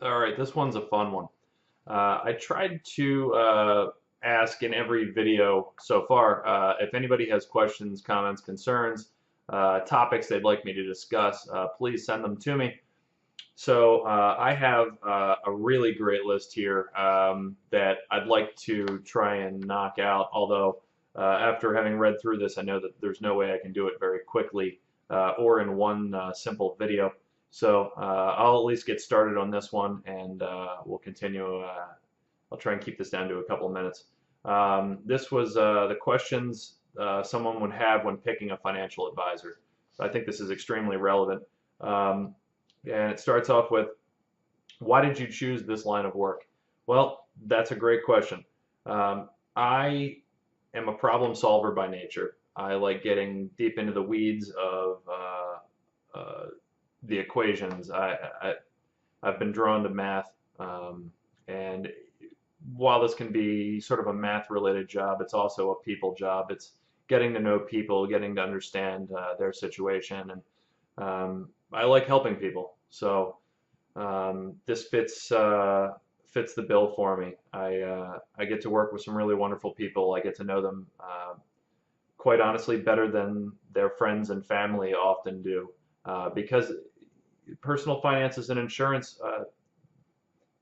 All right, this one's a fun one. I tried to ask in every video so far if anybody has questions, comments, concerns, topics they'd like me to discuss, please send them to me. So I have a really great list here that I'd like to try and knock out, although after having read through this, I know that there's no way I can do it very quickly or in one simple video. So I'll at least get started on this one and we'll continue. I'll try and keep this down to a couple of minutes. This was the questions someone would have when picking a financial advisor. I think this is extremely relevant. Um, and it starts off with, why did you choose this line of work? Well, that's a great question. I am a problem solver by nature. I like getting deep into the weeds of the equations. I've been drawn to math, and while this can be sort of a math-related job, it's also a people job. It's getting to know people, getting to understand their situation, and I like helping people. So this fits the bill for me. I get to work with some really wonderful people. I get to know them quite honestly better than their friends and family often do, because personal finances and insurance,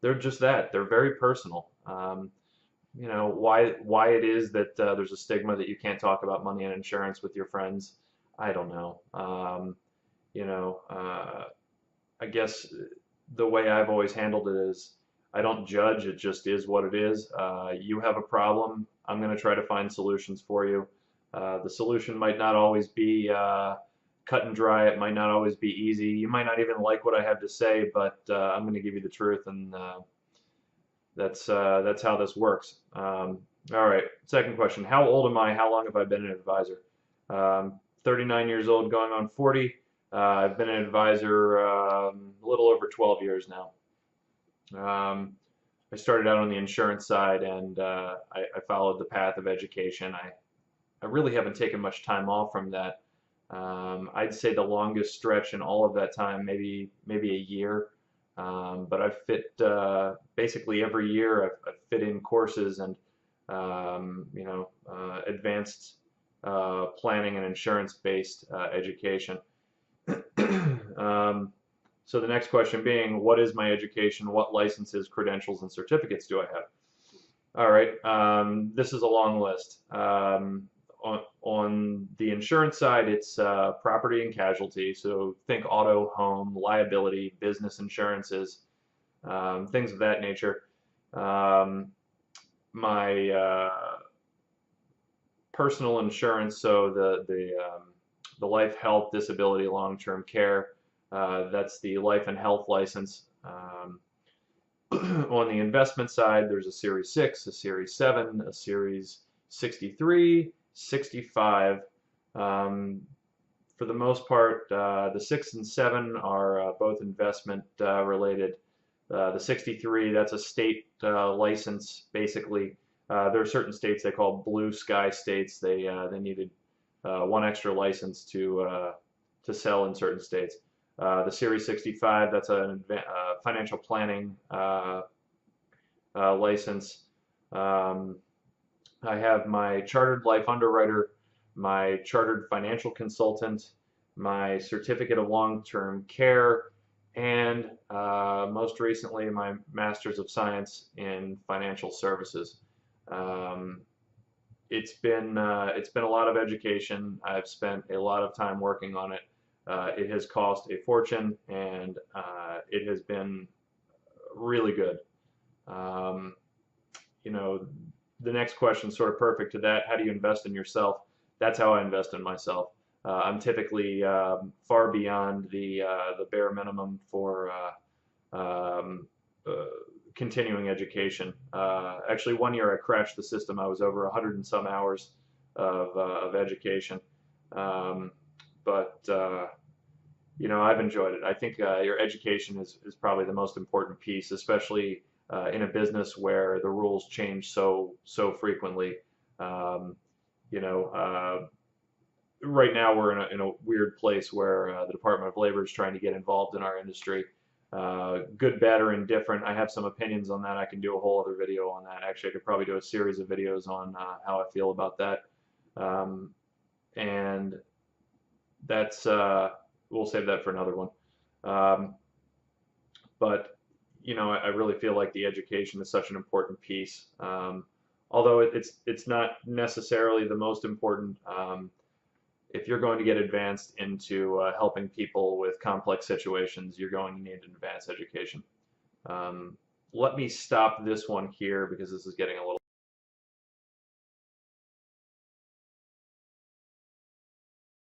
they're just that. They're very personal. You know why it is that there's a stigma that you can't talk about money and insurance with your friends. I don't know. You know, I guess the way I've always handled it is I don't judge. It just is what it is. You have a problem. I'm going to try to find solutions for you. The solution might not always be cut and dry. It might not always be easy. You might not even like what I have to say, but I'm going to give you the truth, and that's how this works. All right. Second question: how old am I? How long have I been an advisor? 39 years old, going on 40. I've been an advisor a little over 12 years now. I started out on the insurance side, and I followed the path of education. I really haven't taken much time off from that. I'd say the longest stretch in all of that time, maybe a year. But I've fit basically every year. I've fit in courses and advanced planning and insurance-based education. So the next question being, what is my education? What licenses, credentials, and certificates do I have? All right, this is a long list. On the insurance side, it's property and casualty. So think auto, home, liability, business insurances, things of that nature. Um, my personal insurance, so the life, health, disability, long-term care. That's the life and health license. On the investment side, there's a Series 6, a Series 7, a Series 63, 65. Um, for the most part, the 6 and 7 are both investment related. The 63, that's a state license, basically. There are certain states they call blue sky states. They needed one extra license to sell in certain states. The Series 65, that's a financial planning license. Um, I have my chartered life underwriter, my chartered financial consultant, my certificate of long-term care, and most recently my Master's of Science in Financial Services. Um, it's been a lot of education. I've spent a lot of time working on it. It has cost a fortune, and it has been really good. Um, you know, the next question is sort of perfect to that. How do you invest in yourself? That's how I invest in myself. I'm typically far beyond the bare minimum for um, uh, continuing education. Actually, one year I crashed the system. I was over 100 and some hours of education. Um, but I've enjoyed it. I think your education is probably the most important piece, especially in a business where the rules change so frequently. Um, you know, right now we're in a weird place where the Department of Labor is trying to get involved in our industry. good, bad, or indifferent. I have some opinions on that. I can do a whole other video on that. Actually, I could probably do a series of videos on how I feel about that. And that's we'll save that for another one. But you know, I really feel like the education is such an important piece. Although it's not necessarily the most important. If you're going to get advanced into helping people with complex situations, you're going to need an advanced education. Let me stop this one here because this is getting a little